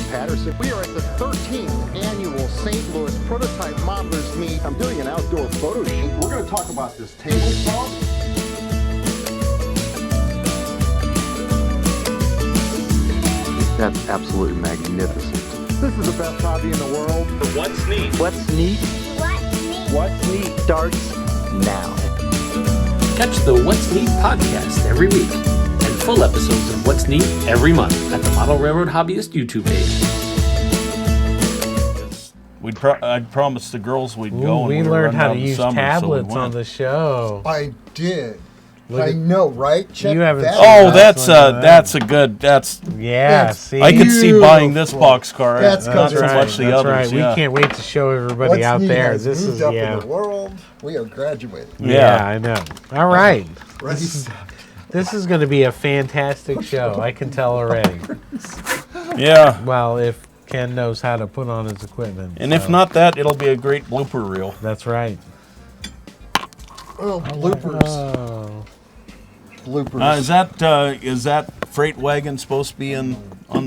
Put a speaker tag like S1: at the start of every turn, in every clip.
S1: Patterson. We are at the 13th annual St. Louis Prototype Modelers Meet. I'm doing an outdoor photo shoot. We're going to talk about this table saw. That's absolutely magnificent. This is the best hobby in the world.
S2: What's neat?
S3: What's neat?
S4: What's neat?
S3: What's neat starts now.
S2: Catch the What's Neat podcast every week and full episodes of What's Neat every month at the Model Railroad Hobbyist YouTube page.
S5: I'd promised the girls we'd go.
S6: We
S5: and
S6: learned how to
S5: down the
S6: use
S5: summer,
S6: tablets
S5: so
S6: on the show.
S1: I did. I know, right? Check
S6: You haven't
S1: that
S6: seen
S1: out.
S5: Oh, that's a good. That's
S6: Yeah, see?
S5: I could see buying this
S1: Beautiful.
S5: boxcar.
S1: That's
S5: not so
S6: right.
S5: much the
S6: That's
S5: others.
S6: right.
S5: Yeah.
S6: We can't wait to show everybody
S1: What's
S6: out
S1: neat
S6: there.
S1: has
S6: This
S1: moved
S6: is
S1: up in the world. We are graduating.
S6: Yeah, I know. All right.
S1: Ready?
S6: This is going to be a fantastic show. I can tell already.
S5: Yeah.
S6: Well, if Ken knows how to put on his equipment.
S5: And if not that, it'll be a great blooper reel.
S6: That's right.
S1: Oh, bloopers.
S6: Oh.
S1: Bloopers.
S5: Is that freight wagon supposed to be on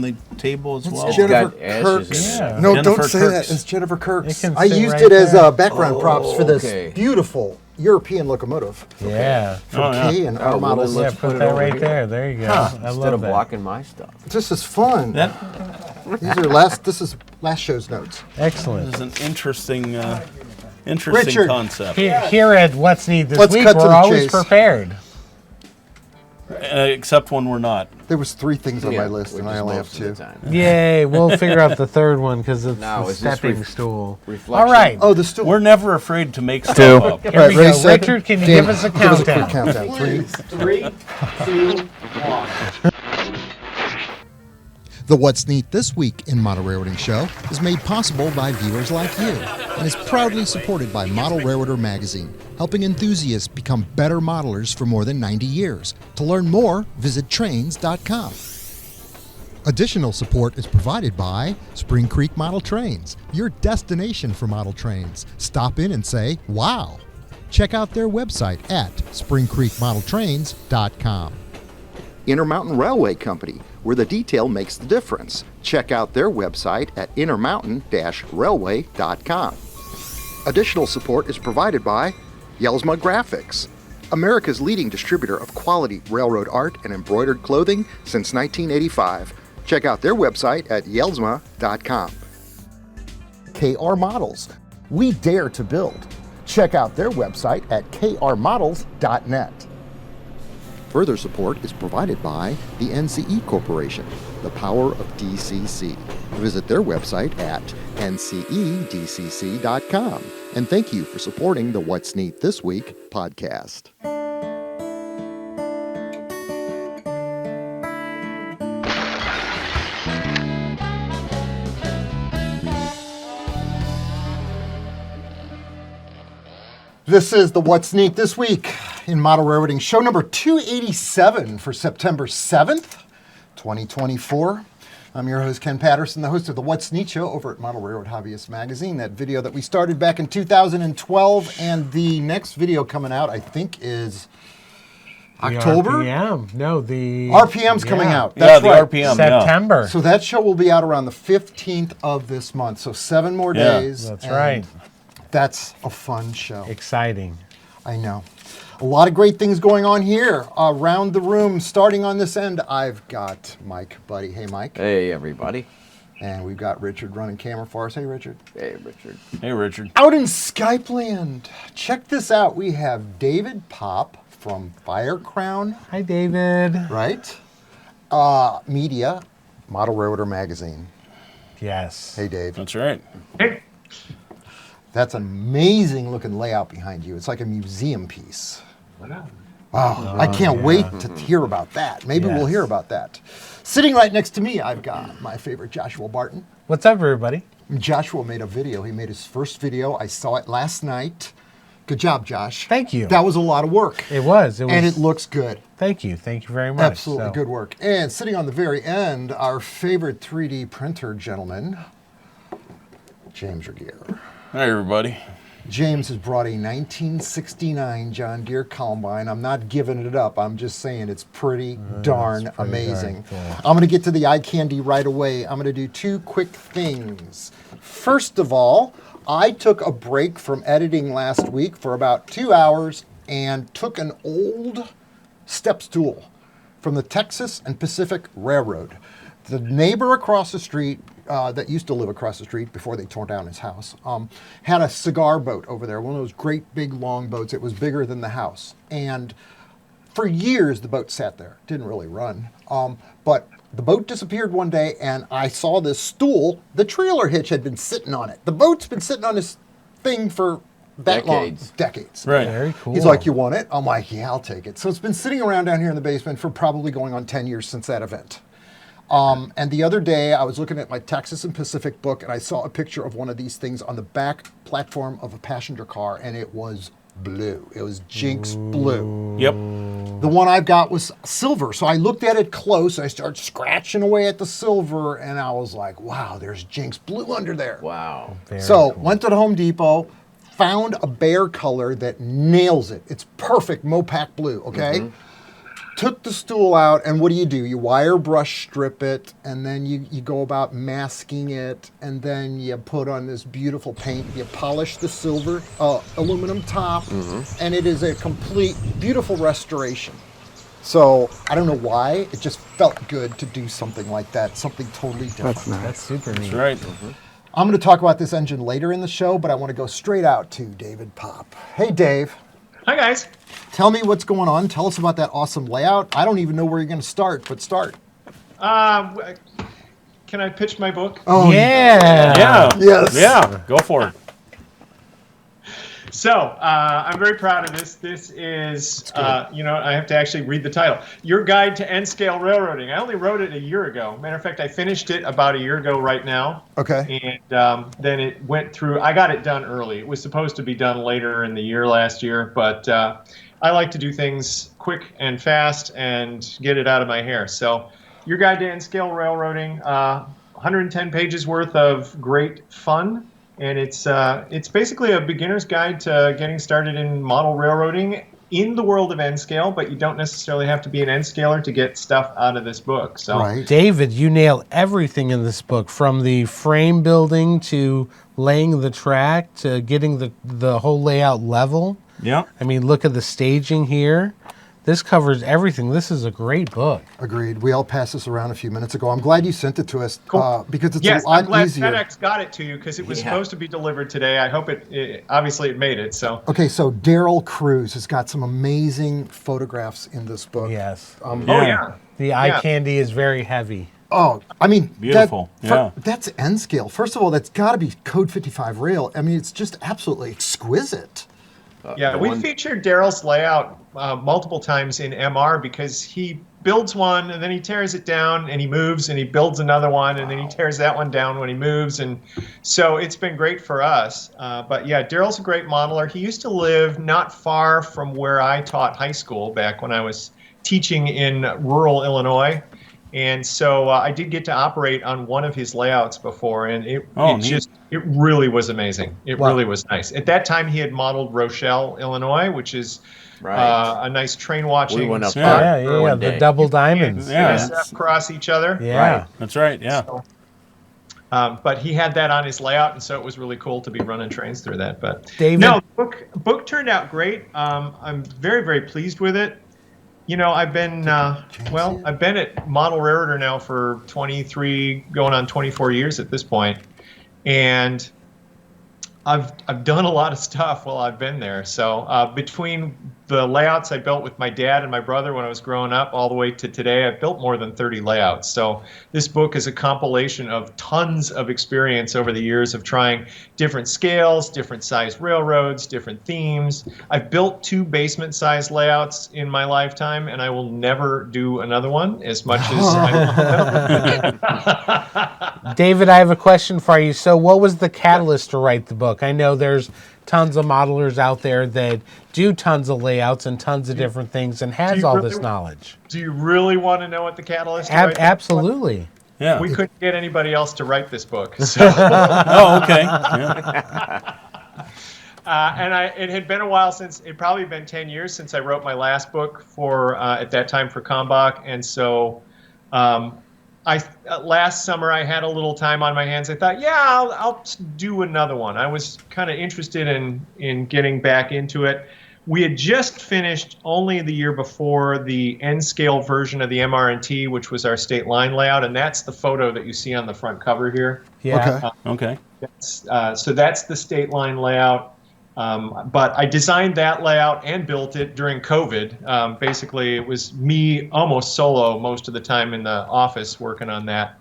S5: the table as well?
S1: It's Jennifer
S3: got ashes
S1: Kirk's.
S3: in
S6: it.
S1: No,
S5: Jennifer
S1: don't say
S5: Kirk's.
S1: that. It's Jennifer Kirk's.
S6: It can
S1: I
S6: sit
S1: used
S6: right
S1: it as
S6: there.
S1: background props for this
S3: okay.
S1: beautiful European locomotive
S6: Yeah.
S1: from
S5: yeah.
S1: K and
S3: Oh,
S1: R
S3: well,
S1: models.
S3: then
S6: Yeah,
S3: let's
S6: put
S3: put it
S6: that
S3: over
S6: right
S3: here.
S6: there. There you go.
S1: Huh.
S6: I
S3: Instead
S6: love
S3: of
S6: that.
S3: blocking my stuff.
S1: This is fun. These are this is last show's notes.
S6: Excellent.
S5: This is an interesting
S1: Richard.
S5: concept.
S6: Here at What's Neat this
S1: Let's
S6: week,
S1: cut to
S6: we're
S1: the
S6: always
S1: chase.
S6: prepared.
S5: Except when we're not.
S1: There was 3 things on
S3: Yeah,
S1: my list,
S3: which
S1: and
S3: is
S1: I only have
S3: most of
S1: 2.
S3: the time.
S6: Yay, we'll figure out the third one because it's
S3: Now,
S6: the
S3: is this
S6: stepping stool.
S3: reflection?
S6: All right.
S1: Oh, the stool.
S5: We're never afraid to make stuff up.
S6: Here
S1: All right,
S6: we
S1: ready,
S6: go.
S1: set.
S6: Richard, can you
S1: Dan,
S6: give us a
S1: Give us a
S6: countdown?
S1: quick countdown. 3.
S2: 3, 2, 1.
S1: The What's Neat This Week in Model Railroading Show is made possible by viewers like you and is proudly supported by Model Railroader Magazine, helping enthusiasts become better modelers for more than 90 years. To learn more, visit trains.com. Additional support is provided by Spring Creek Model Trains, your destination for model trains. Stop in and say, wow. Check out their website at springcreekmodeltrains.com. Intermountain Railway Company, where the detail makes the difference. Check out their website at intermountain-railway.com. Additional support is provided by Yelsma Graphics, America's leading distributor of quality railroad art and embroidered clothing since 1985. Check out their website at yelsma.com. KR Models, we dare to build. Check out their website at krmodels.net. Further support is provided by the NCE Corporation, the power of DCC. Visit their website at ncedcc.com. And thank you for supporting the What's Neat This Week podcast. This is the What's Neat This Week in Model Railroading, show number 287 for September 7th, 2024. I'm your host, Ken Patterson, the host of the What's Neat Show over at Model Railroad Hobbyist Magazine. That video that we started back in 2012, and the next video coming out, I think, is October?
S6: RPM. No, the
S1: RPM's coming out. That's
S5: the
S1: right.
S5: RPM.
S6: September.
S1: So that show will be out around the 15th of this month. So 7 more
S5: Yeah.
S1: days.
S6: That's
S1: and
S6: right.
S1: That's a fun show.
S6: Exciting.
S1: I know. A lot of great things going on here around the room. Starting on this end, I've got Mike, buddy. Hey, Mike.
S3: Hey, everybody.
S1: And we've got Richard running camera for us. Hey, Richard.
S3: Hey, Richard.
S5: Hey, Richard.
S1: Out in Skype land, check this out. We have David Popp from Fire Crown,
S6: Hi, David.
S1: right? Media, Model Railroader Magazine.
S6: Yes.
S1: Hey, Dave.
S5: That's right.
S1: That's an amazing looking layout behind you. It's like a museum piece. Wow, I can't wait to hear about that. Maybe we'll
S6: Yes.
S1: hear about that. Sitting right next to me, I've got my favorite Joshua Barton.
S6: What's up, everybody?
S1: Joshua made a video. He made his first video. I saw it last night. Good job, Josh.
S6: Thank you.
S1: That was a lot of work.
S6: It was.
S1: And it looks good.
S6: Thank you. Thank you very much.
S1: Absolutely
S6: So,
S1: good work. And sitting on the very end, our favorite 3D printer gentleman, James Regier.
S5: Hi, everybody.
S1: James has brought a 1969 John Deere combine. I'm not giving it up. I'm just saying it's pretty darn amazing.
S6: darn cool.
S1: I'm going to get to the eye candy right away. I'm going to do two quick things. First of all, I took a break from editing last week for about 2 hours and took an old step stool from the Texas and Pacific Railroad. The neighbor across the street that used to live across the street before they tore down his house, had a cigar boat over there, one of those great big long boats. It was bigger than the house. And for years, the boat sat there, didn't really run. But the boat disappeared one day, and I saw this stool. The trailer hitch had been sitting on it. The boat's been sitting on this thing for that
S3: Decades.
S1: long. Decades.
S5: Right.
S6: Very cool.
S1: He's like, you want it? I'm like, yeah, I'll take it. So it's been sitting around down here in the basement for probably going on 10 years since that event. And the other day, I was looking at my Texas and Pacific book, and I saw a picture of one of these things on the back platform of a passenger car, and it was blue. It was Jinx blue.
S5: Yep.
S1: The one I've got was silver. So I looked at it close, and I started scratching away at the silver, and I was like, wow, there's Jinx blue under there.
S3: Wow.
S1: So went to the Home Depot, found a Bear color that nails it. It's perfect Mopac blue, okay? Took the stool out, and what do? You wire brush strip it, and then you go about masking it, and then you put on this beautiful paint. You polish the silver aluminum top, and it is a complete, beautiful restoration. So I don't know why, it just felt good to do something like that, something totally different.
S6: That's super neat.
S5: That's right.
S1: I'm going to talk about this engine later in the show, but I want to go straight out to David Popp. Hey, Dave.
S4: Hi, guys.
S1: Tell me what's going on. Tell us about that awesome layout. I don't even know where you're going to start, but start.
S4: Can I pitch my book?
S1: Oh,
S6: Yeah.
S5: Yeah.
S1: Yes.
S5: Yeah. Go for it.
S4: So, I'm very proud of this. This is, I have to actually read the title. Your Guide to N-Scale Railroading. I only wrote it a year ago. Matter of fact, I finished it about a year ago right now.
S1: Okay.
S4: And then it went through, I got it done early. It was supposed to be done later in the year last year, but I like to do things quick and fast and get it out of my hair. So, Your Guide to N-Scale Railroading, 110 pages worth of great fun. And it's basically a beginner's guide to getting started in model railroading in the world of N-scale, but you don't necessarily have to be an N-scaler to get stuff out of this book. So,
S1: Right.
S6: David, you nail everything in this book, from the frame building to laying the track to getting the whole layout level.
S5: Yeah.
S6: I mean, look at the staging here. This covers everything. This is a great book.
S1: Agreed. We all passed this around a few minutes ago. I'm glad you sent it to us because it's
S4: yes,
S1: a lot
S4: I'm glad
S1: easier.
S4: FedEx got it to you because it was supposed to be delivered today. I hope it obviously it made it. So
S1: Okay, so Daryl Cruz has got some amazing photographs in this book.
S6: Yes.
S4: oh yeah.
S6: The eye
S4: Yeah.
S6: candy is very heavy.
S1: Oh, I mean,
S5: Beautiful, yeah.
S1: That's N scale. First of all, that's got to be Code 55 rail. I mean, it's just absolutely exquisite.
S4: Yeah, we featured Daryl's layout multiple times in MR because he builds one and then he tears it down and he moves and he builds another one and then he tears that one down when he moves. And so it's been great for us. But yeah, Daryl's a great modeler. He used to live not far from where I taught high school back when I was teaching in rural Illinois. And so I did get to operate on one of his layouts before, and it really was amazing. It really was nice. At that time, he had modeled Rochelle, Illinois, which is a nice train watching
S3: We went up
S4: spot.
S3: there.
S6: Yeah,
S3: one
S6: the
S3: day.
S6: double diamonds.
S5: Yeah.
S4: Cross each other.
S6: Yeah.
S3: Right.
S5: That's right. Yeah.
S4: But he had that on his layout, and so it was really cool to be running trains through that. But
S6: David?
S4: no, book turned out great. I'm very, very pleased with it. You know, I've been I've been at Model Railroader now for 23, going on 24 years at this point, and I've done a lot of stuff while I've been there. So between the layouts I built with my dad and my brother when I was growing up, all the way to today, I've built more than 30 layouts. So this book is a compilation of tons of experience over the years of trying different scales, different size railroads, different themes. I've built 2 basement-sized layouts in my lifetime, and I will never do another one as much as I
S6: David, I have a question for you. So what was the catalyst to write the book? I know there's tons of modelers out there that do tons of layouts and tons of different things and has all this knowledge.
S4: Do you really want to know what the catalyst is?
S6: Absolutely.
S5: Yeah.
S4: we couldn't get anybody else to write this book. So,
S5: Oh, okay. Yeah.
S4: it had been a while since, it probably been 10 years since I wrote my last book for, at that time for Kalmbach. And so last summer I had a little time on my hands. I thought, yeah, I'll do another one. I was kind of interested in getting back into it. We had just finished only the year before the N-scale version of the MR&T, which was our state line layout, and that's the photo that you see on the front cover here.
S6: Yeah.
S5: Okay.
S4: So that's the state line layout. But I designed that layout and built it during COVID. Basically, it was me almost solo most of the time in the office working on that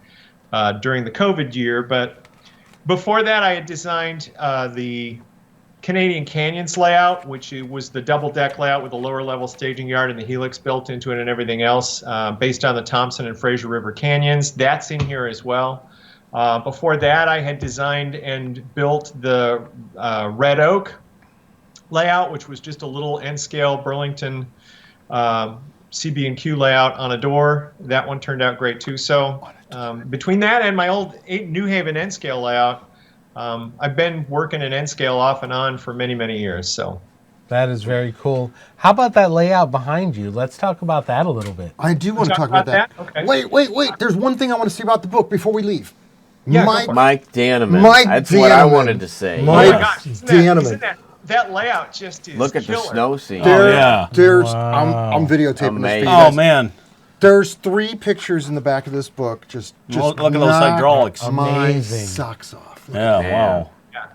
S4: during the COVID year. But before that, I had designed the Canadian Canyons layout, which was the double-deck layout with a lower-level staging yard and the helix built into it and everything else, based on the Thompson and Fraser River Canyons. That's in here as well. Before that, I had designed and built the Red Oak layout, which was just a little N-scale Burlington CB&Q layout on a door. That one turned out great too. So between that and my old New Haven N-scale layout, I've been working in N-scale off and on for many, many years. So
S6: That is very cool. How about that layout behind you? Let's talk about that a little bit.
S1: I do want to talk about that.
S4: Okay.
S1: Wait. There's one thing I want to see about the book before we leave.
S4: Yeah, go
S1: Mike,
S4: for it.
S3: Mike Danneman.
S1: Mike
S3: That's what I
S1: Danneman.
S3: wanted to say.
S1: Mike
S4: Oh my gosh, isn't that layout just is
S3: Look at the
S4: killer.
S3: snow scene.
S5: yeah.
S1: There's
S6: Wow.
S1: I'm videotaping
S3: Amazing.
S1: this for you
S5: Oh,
S1: guys.
S5: man.
S1: There's 3 pictures in the back of this book. Just
S5: Look at those
S1: knock
S5: hydraulics.
S1: my
S6: Amazing.
S1: socks off.
S5: Yeah,
S3: Man.
S5: wow.
S4: Yeah.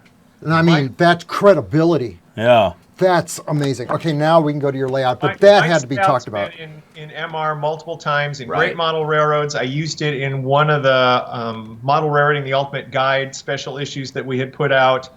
S1: And I mean, that's credibility.
S5: Yeah.
S1: That's amazing. Okay, now we can go to your layout, but
S4: Mike-
S1: that
S4: Mike's
S1: had to be
S4: layout's
S1: talked about.
S4: been in MR multiple times in
S3: Right.
S4: great model railroads. I used it in one of the Model Railroading the Ultimate Guide special issues that we had put out.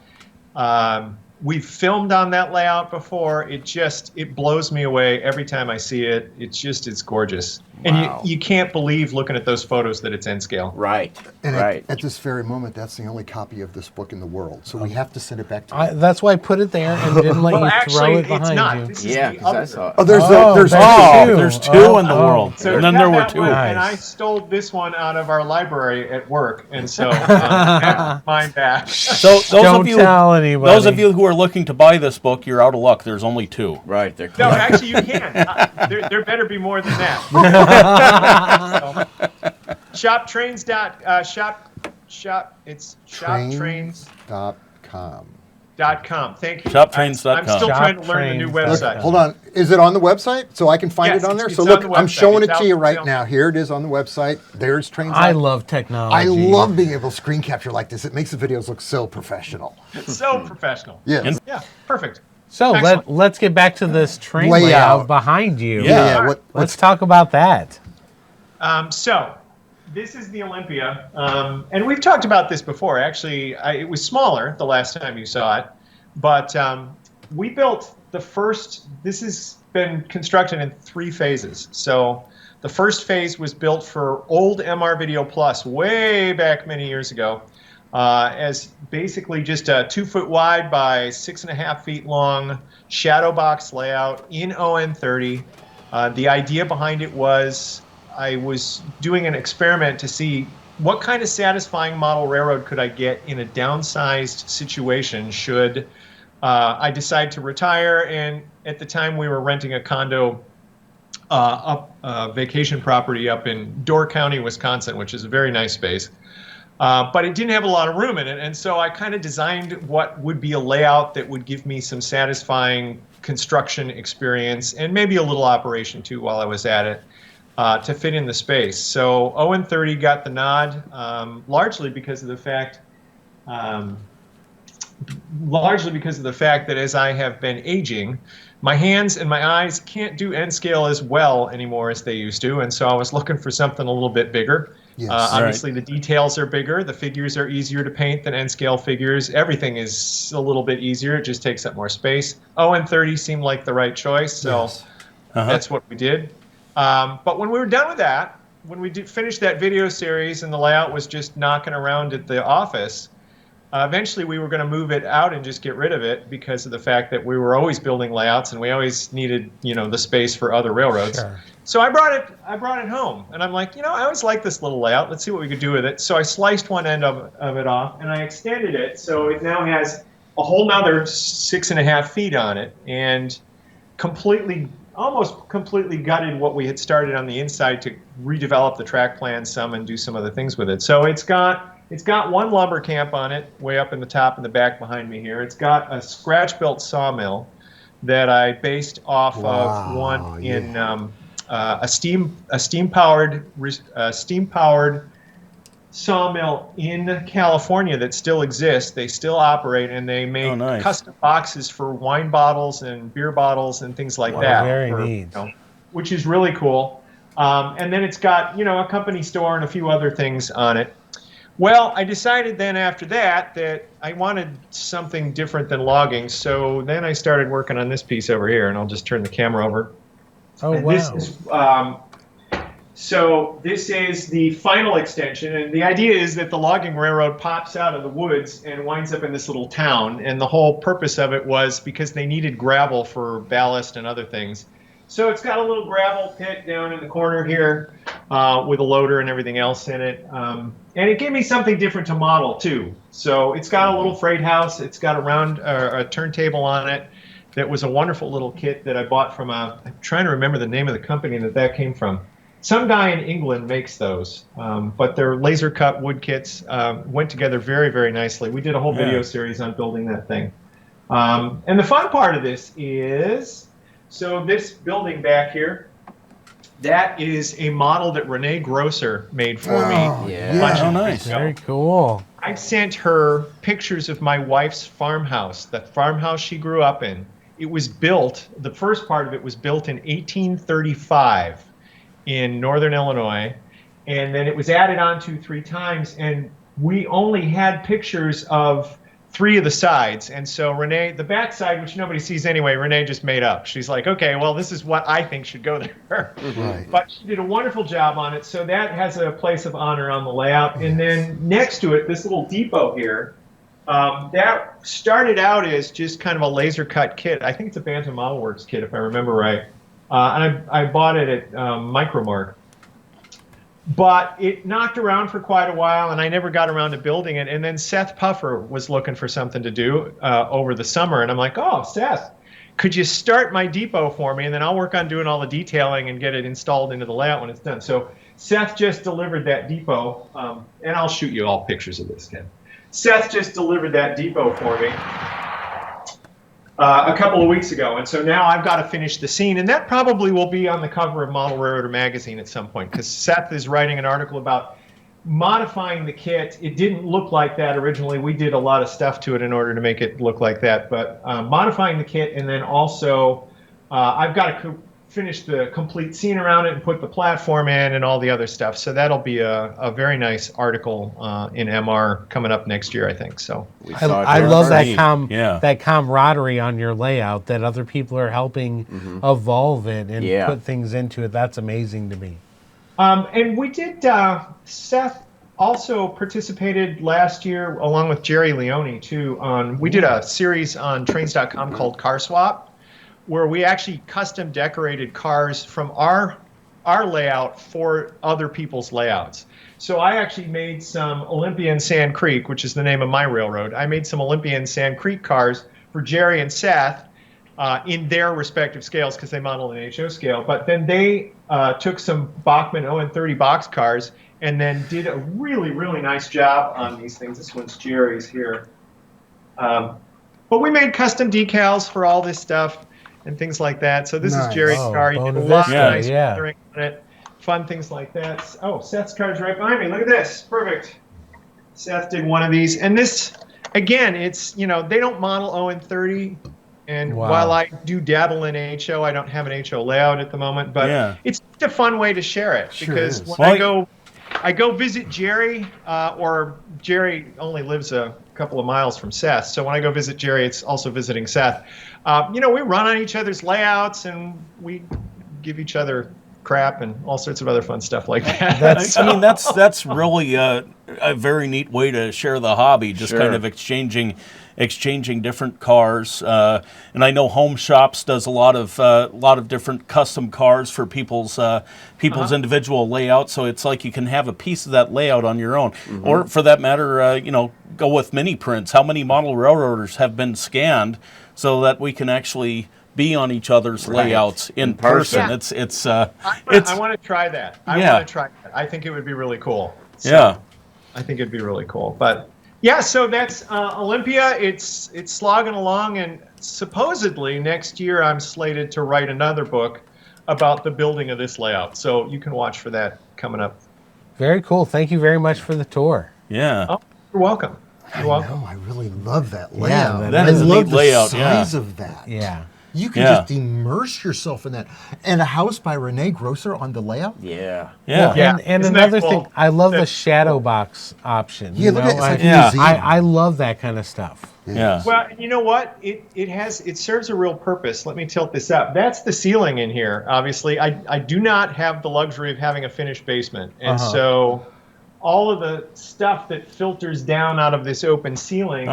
S4: We've filmed on that layout before. It blows me away every time I see it. It's gorgeous.
S3: Wow.
S4: And you can't believe looking at those photos that it's N scale.
S3: Right.
S1: And
S3: right.
S1: at this very moment, that's the only copy of this book in the world. So we have to send it back to you.
S6: That's why I put it there and didn't let
S4: Well,
S6: you
S4: actually,
S6: throw it
S4: it's
S6: behind
S4: not.
S6: you.
S4: This is
S3: Yeah,
S4: the
S3: because I
S4: other.
S3: saw it.
S1: Oh, there's
S6: that's
S1: two.
S6: two.
S5: There's 2 in the world.
S4: So
S5: And then
S4: yeah,
S5: there were
S4: that
S5: 2.
S4: one,
S6: Nice.
S4: and I stole this one out of our library at work, and so I have mine back.
S5: So those
S6: Don't
S5: of you,
S6: tell anybody.
S5: those of you who are looking to buy this book, you're out of luck. There's only 2.
S3: Right. They're
S4: No,
S3: clear.
S4: actually, you can. There better be more than that. Shop trains dot shop. It's shoptrains.com.
S1: Trains.com.
S4: Thank you.
S5: Shoptrains.com.
S4: I'm still trying to learn the new
S6: Shoptrains.com.
S4: website.
S1: Hold on. Is it on the website? So I can find
S4: Yes,
S1: it on there?
S4: it's
S1: So
S4: on
S1: look,
S4: the
S1: I'm
S4: website.
S1: showing
S4: It's
S1: it to
S4: out
S1: you
S4: for
S1: right
S4: sale.
S1: now. Here it is on the website. There's Trains.
S6: I love technology.
S1: I love being able to screen capture like this. It makes the videos look so professional.
S4: It's so professional.
S1: Yes.
S4: Yeah, perfect.
S6: So
S4: Excellent.
S6: let's get back to this train
S1: Layout.
S6: layout behind you.
S5: Yeah.
S6: Let's talk about that.
S4: So this is the Olympia, and we've talked about this before. Actually, it was smaller the last time you saw it, but we built the first. This has been constructed in 3 phases. So the first phase was built for old MR Video Plus way back many years ago, as basically just a 2-foot wide by 6.5 feet long shadow box layout in ON30. The idea behind it was I was doing an experiment to see what kind of satisfying model railroad could I get in a downsized situation should I decide to retire. And at the time we were renting a condo vacation property up in Door County, Wisconsin, which is a very nice space. But it didn't have a lot of room in it. And so I kind of designed what would be a layout that would give me some satisfying construction experience and maybe a little operation too while I was at it. To fit in the space. So ON30 got the nod, largely because of the fact that as I have been aging, my hands and my eyes can't do N scale as well anymore as they used to, and so I was looking for something a little bit bigger.
S1: Yes.
S4: Obviously, the details are bigger. The figures are easier to paint than N scale figures. Everything is a little bit easier. It just takes up more space. ON30 seemed like the right choice, so
S1: Yes.
S4: that's what we did. But when we were done with that, when we finished that video series and the layout was just knocking around at the office, Eventually, we were going to move it out and just get rid of it because of the fact that we were always building layouts and we always needed, the space for other railroads.
S6: Sure.
S4: So I brought it home, and I'm like, I always like this little layout. Let's see what we could do with it. So I sliced one end of it off, and I extended it, so it now has a whole nother 6.5 feet on it, and almost completely gutted what we had started on the inside to redevelop the track plan some and do some other things with it. So it's got one lumber camp on it, way up in the top and the back behind me here. It's got a scratch-built sawmill that I based off of one in a steam-powered sawmill in California that still exists. They still operate, and they make custom boxes for wine bottles and beer bottles and things like that.
S6: Very neat.
S4: Which is really cool. And then it's got, a company store and a few other things on it. Well, I decided then after that I wanted something different than logging. So then I started working on this piece over here, and I'll just turn the camera over.
S6: Oh,
S4: and
S6: wow.
S4: This is the final extension, and the idea is that the logging railroad pops out of the woods and winds up in this little town, and the whole purpose of it was because they needed gravel for ballast and other things. So it's got a little gravel pit down in the corner here with a loader and everything else in it, and it gave me something different to model too. So it's got a little freight house, it's got a turntable on it. That was a wonderful little kit that I bought from I'm trying to remember the name of the company that came from. Some guy in England makes those, but they're laser cut wood kits, went together very, very nicely. We did a whole video series on building that thing. And the fun part of this is, so this building back here, that is a model that Renee Grosser made for me.
S5: Oh, nice.
S6: Very cool.
S4: I sent her pictures of my wife's farmhouse, the farmhouse she grew up in. It was built, the first part of it was built in 1835 in northern Illinois, and then it was added on to 3 times, and we only had pictures of 3 of the sides. And so Renee, the back side, which nobody sees anyway, Renee just made up. She's like, okay, well, this is what I think should go there.
S1: Right.
S4: But she did a wonderful job on it, so that has a place of honor on the layout. And then next to it, this little depot here, that started out as just kind of a laser cut kit. I think it's a Bantam Model Works kit, if I remember right. And I bought it at Micromark. But it knocked around for quite a while, and I never got around to building it. And then Seth Puffer was looking for something to do over the summer, and I'm like, oh, Seth, could you start my depot for me, and then I'll work on doing all the detailing and get it installed into the layout when it's done. So Seth just delivered that depot, and I'll shoot you all pictures of this, Ken. Seth just delivered that depot for me a couple of weeks ago, and so now I've got to finish the scene, and that probably will be on the cover of Model Railroader magazine at some point, because Seth is writing an article about modifying the kit. It didn't look like that originally. We did a lot of stuff to it in order to make it look like that, but modifying the kit, and then also I've got to finish the complete scene around it and put the platform in and all the other stuff. So that'll be a very nice article in MR coming up next year, I think. So
S6: I love that camaraderie on your layout, that other people are helping evolve it and put things into it. That's amazing to me.
S4: And we did, Seth also participated last year along with Jerry Leone too we did a series on trains.com called Car Swap, where we actually custom decorated cars from our layout for other people's layouts. So I actually made some Olympia and Sand Creek, which is the name of my railroad. I made some Olympia and Sand Creek cars for Jerry and Seth in their respective scales, because they model an HO scale. But then they took some Bachmann ON30 box cars and then did a really, really nice job on these things. This one's Jerry's here. But we made custom decals for all this stuff and things like that. So this is Jerry's car. You did a lot of nice lettering on it, fun things like that. Oh, Seth's car's right behind me. Look at this. Perfect. Seth did one of these. And this, again, it's, they don't model ON30. And while I do dabble in HO, I don't have an HO layout at the moment. But it's just a fun way to share it. Because when I go visit Jerry, or Jerry only lives a couple of miles from Seth. So when I go visit Jerry, it's also visiting Seth. We run on each other's layouts, and we give each other crap and all sorts of other fun stuff like that.
S5: That's really a very neat way to share the hobby. Just kind of exchanging different cars. And I know Home Shops does a lot of different custom cars for people's individual layout. So it's like you can have a piece of that layout on your own, or for that matter, go with mini prints. How many model railroaders have been scanned so that we can actually be on each other's layouts in person?
S4: Yeah. I want to try that. I want to try that. I think it would be really cool. So I think it'd be really cool. But yeah, so that's Olympia. It's slogging along, and supposedly next year I'm slated to write another book about the building of this layout. So you can watch for that coming up.
S6: Very cool. Thank you very much for the tour.
S5: Yeah.
S4: Oh, you're welcome.
S7: I know. I really love that layout.
S6: Yeah,
S5: that is a neat layout.
S7: I love the size of that.
S6: Yeah.
S7: You can just immerse yourself in that. And a house by Renee Grosser on the layout?
S3: Yeah.
S6: Well,
S4: Yeah.
S6: and
S4: Isn't
S6: another
S4: that cool?
S6: thing, I love the shadow box option.
S7: Yeah, look at it. It's like a
S5: Yeah.
S7: museum.
S6: I love that kind of stuff.
S5: Yeah.
S4: Well, you know what? It serves a real purpose. Let me tilt this up. That's the ceiling in here. Obviously, I do not have the luxury of having a finished basement, and so all of the stuff that filters down out of this open ceiling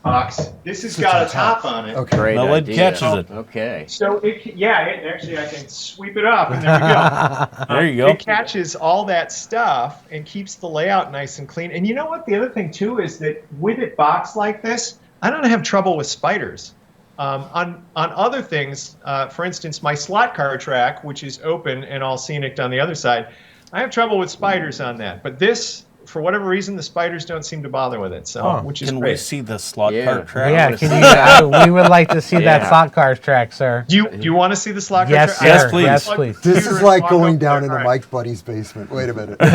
S4: box, this has got a top on it.
S7: Okay.
S3: Great
S5: The lid
S3: idea.
S5: catches it.
S3: Okay.
S4: So actually I can sweep it up, and there we go.
S5: There you go.
S4: It catches all that stuff and keeps the layout nice and clean. And you know what? The other thing too is that with it boxed like this, I don't have trouble with spiders. On other things, for instance, my slot car track, which is open and all scenic on the other side, I have trouble with spiders on that. But this, for whatever reason, the spiders don't seem to bother with it. So, which is
S5: Can
S4: great.
S5: we see the slot
S3: Yeah.
S5: car track?
S6: Yeah, we would like to see that slot cars track, sir.
S4: Do you want to see the slot car
S6: Yes,
S4: track?
S5: Yes,
S6: sir.
S5: please.
S6: Yes, please.
S7: This is like going down into
S4: All right.
S7: Mike Buddy's basement. Wait a minute.
S4: All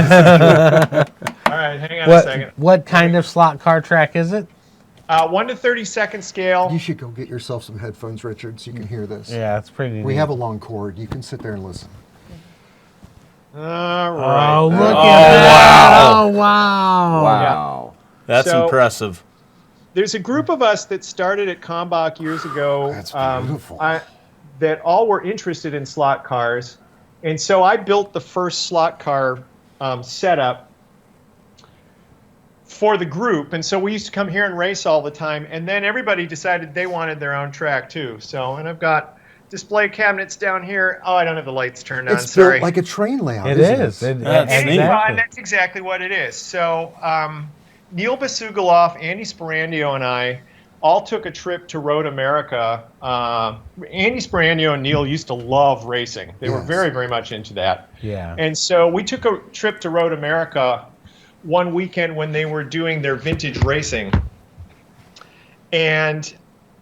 S4: right, hang on a second.
S6: What kind of slot car track is it?
S4: 1 to 32nd scale.
S7: You should go get yourself some headphones, Richard, so you can hear this.
S6: Yeah, it's pretty neat.
S7: We have a long cord. You can sit there and listen.
S4: All right.
S6: Oh, look at that. Oh, wow.
S3: Wow.
S5: That's
S4: So-
S5: impressive.
S4: There's a group of us that started at Kalmbach years ago.
S7: That's beautiful.
S4: That all were interested in slot cars. And so I built the first slot car setup for the group. And so we used to come here and race all the time. And then everybody decided they wanted their own track too. So, and I've got display cabinets down here. Oh, I don't have the lights turned on.
S7: It's
S4: Sorry.
S7: built like a train layout,
S6: It
S7: isn't
S6: is.
S7: it?
S5: That's neat.
S4: And
S6: Exactly.
S4: that's exactly what it is. So Neil Basugalov, Andy Sparandio, and I all took a trip to Road America. Andy Sparandio and Neil used to love racing. They were
S7: Yes.
S4: very, very much into that.
S6: Yeah.
S4: And so we took a trip to Road America one weekend when they were doing their vintage racing. And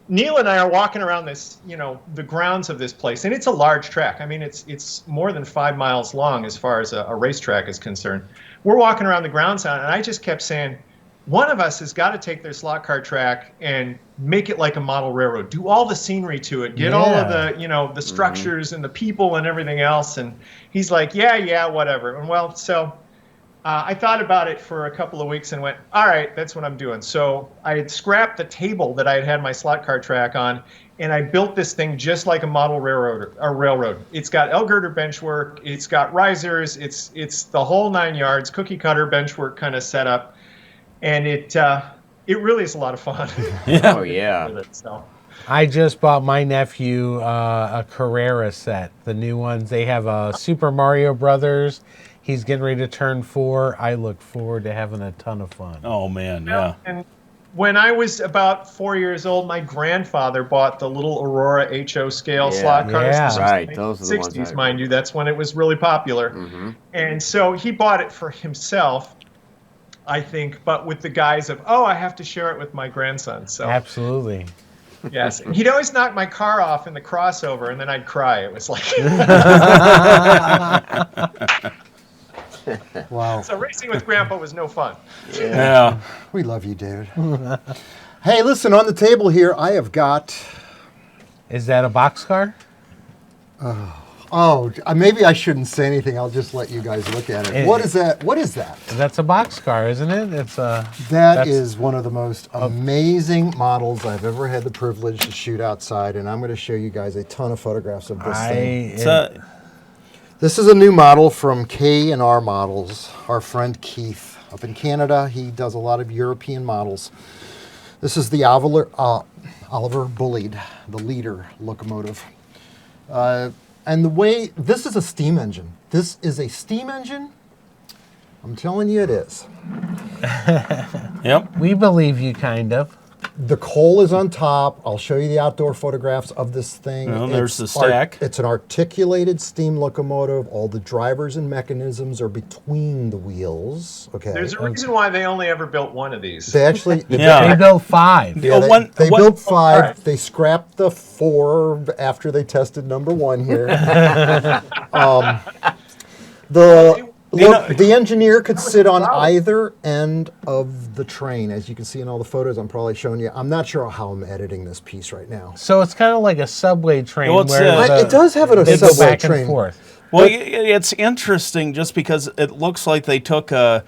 S4: Neil and I are walking around this, the grounds of this place, and it's a large track. I mean, it's more than 5 miles long as far as a racetrack is concerned. We're walking around the grounds on it, and I just kept saying, one of us has got to take their slot car track and make it like a model railroad. Do all the scenery to it. Get all of the, the structures and the people and everything else. And he's like, yeah, whatever. And well, so I thought about it for a couple of weeks and went, all right, that's what I'm doing. So I had scrapped the table that I had my slot car track on, and I built this thing just like a model railroad. It's got L girder benchwork, it's got risers, it's the whole 9 yards, cookie cutter benchwork kind of setup, and it really is a lot of fun.
S3: Oh, yeah.
S4: with it, so.
S6: I just bought my nephew a Carrera set, the new ones. They have a Super Mario Brothers. He's getting ready to turn 4. I look forward to having a ton of fun.
S5: Oh, man, yeah.
S4: And when I was about 4 years old, my grandfather bought the little Aurora HO scale slot cars.
S6: Yeah.
S4: This was
S3: Right,
S4: in
S3: those are the ones
S4: 60s,
S3: I-
S4: mind you. That's when it was really popular. And so he bought it for himself, I think, but with the guise of, I have to share it with my grandson. So
S6: Absolutely.
S4: yes, and he'd always knock my car off in the crossover, and then I'd cry. It was like
S7: Wow.
S4: so racing with Grandpa was no fun.
S5: Yeah.
S7: We love you, David. Hey, listen, on the table here, I have got...
S6: Is that a boxcar?
S7: Oh, maybe I shouldn't say anything. I'll just let you guys look at it. What is that? What is that?
S6: That's a boxcar, isn't it? It's a.
S7: That is one of the most amazing models I've ever had the privilege to shoot outside, and I'm going to show you guys a ton of photographs of this thing.
S5: It's
S7: This is a new model from K&R Models. Our friend Keith up in Canada, he does a lot of European models. This is the Oliver Bullied, the leader locomotive. And the way, this is a steam engine. This is a steam engine. I'm telling you it is.
S5: Yep.
S6: We believe you, kind of.
S7: The coal is on top. I'll show you the outdoor photographs of this thing.
S5: Well, there's the stack.
S7: It's an articulated steam locomotive. All the drivers and mechanisms are between the wheels. Okay.
S4: There's a reason why they only ever built one of these.
S7: They actually
S5: Yeah.
S6: They built 5.
S7: Yeah, they
S5: One-
S7: built 5.
S4: Right.
S7: They scrapped the 4 after they tested number 1 here. The engineer could sit on either end of the train. As you can see in all the photos I'm probably showing you. I'm not sure how I'm editing this piece right now.
S6: So it's kind of like a subway train
S5: Well, it's,
S6: where
S7: It does have a
S6: they go
S7: subway
S6: back
S7: train.
S6: and forth.
S5: Well, it's interesting just because it looks like they took. Do